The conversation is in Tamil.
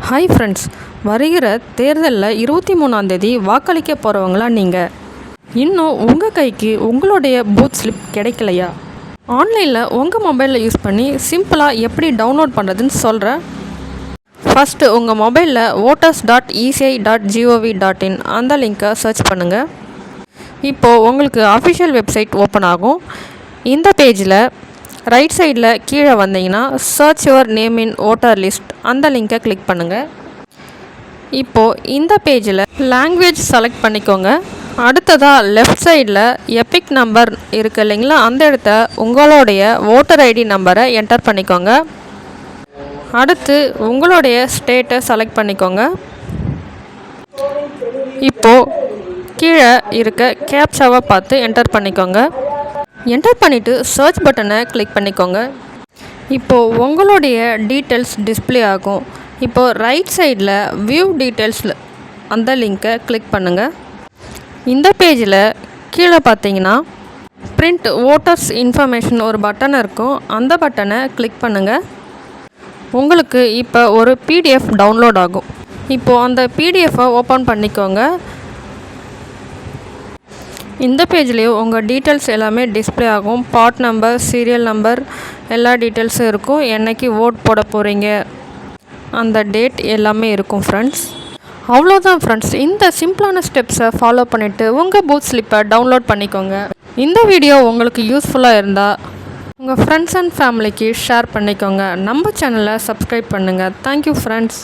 ஹாய் ஃப்ரெண்ட்ஸ், வருகிற தேர்தலில் 23ஆம் தேதி வாக்களிக்க போகிறவங்களா நீங்கள்? இன்னும் உங்கள் கைக்கு உங்களுடைய பூத் ஸ்லிப் கிடைக்கலையா? ஆன்லைனில் உங்கள் மொபைலில் யூஸ் பண்ணி சிம்பிளாக எப்படி டவுன்லோட் பண்ணுறதுன்னு சொல்கிறேன். ஃபஸ்ட்டு உங்கள் மொபைலில் voters.eci.gov.in அந்த லிங்க்கை சர்ச் பண்ணுங்கள். இப்போது உங்களுக்கு அஃபிஷியல் வெப்சைட் ஓப்பன் ஆகும். இந்த பேஜில் ரைட் சைடில் கீழே வந்தீங்கன்னா search your name in voter list அந்த லிங்கை கிளிக் பண்ணுங்கள். இப்போது இந்த பேஜில் லாங்குவேஜ் செலக்ட் பண்ணிக்கோங்க. அடுத்ததாக லெஃப்ட் சைடில் எபிக் நம்பர் இருக்குது இல்லைங்களா, அந்த இடத்த உங்களுடைய ஓட்டர் ஐடி நம்பரை என்டர் பண்ணிக்கோங்க. அடுத்து உங்களுடைய ஸ்டேட்டை செலக்ட் பண்ணிக்கோங்க. இப்போது கீழே இருக்க கேப்சாவை பார்த்து என்டர் பண்ணிக்கோங்க. என்டர் பண்ணிவிட்டு சர்ச் பட்டனை கிளிக் பண்ணிக்கோங்க. இப்போது உங்களுடைய டீட்டெயில்ஸ் டிஸ்பிளே ஆகும். இப்போது ரைட் சைடில் வியூ டீட்டெயில்ஸில் அந்த லிங்க்கை கிளிக் பண்ணுங்கள். இந்த பேஜில் கீழே பார்த்தீங்கன்னா பிரிண்ட் ஓட்டர்ஸ் இன்ஃபர்மேஷன் ஒரு பட்டன் இருக்கும். அந்த பட்டனை கிளிக் பண்ணுங்கள். உங்களுக்கு இப்போ ஒரு பிடிஎஃப் டவுன்லோட் ஆகும். இப்போது அந்த பிடிஎஃப்பை ஓப்பன் பண்ணிக்கோங்க. இந்த பேஜ்லேயும் உங்கள் டீட்டெயில்ஸ் எல்லாமே டிஸ்பிளே ஆகும். பார்ட் நம்பர், சீரியல் நம்பர், எல்லா டீட்டெயில்ஸும் இருக்கும். என்னைக்கு ஓட் போட போகிறீங்க அந்த டேட் எல்லாமே இருக்கும் ஃப்ரெண்ட்ஸ். அவ்வளோதான் ஃப்ரெண்ட்ஸ். இந்த சிம்பிளான ஸ்டெப்ஸை ஃபாலோ பண்ணிவிட்டு உங்கள் பூத் ஸ்லிப்பை டவுன்லோட் பண்ணிக்கோங்க. இந்த வீடியோ உங்களுக்கு யூஸ்ஃபுல்லாக இருந்தால் உங்கள் ஃப்ரெண்ட்ஸ் அண்ட் ஃபேமிலிக்கு ஷேர் பண்ணிக்கோங்க. நம்ம சேனலை சப்ஸ்கிரைப் பண்ணுங்கள். Thank you friends.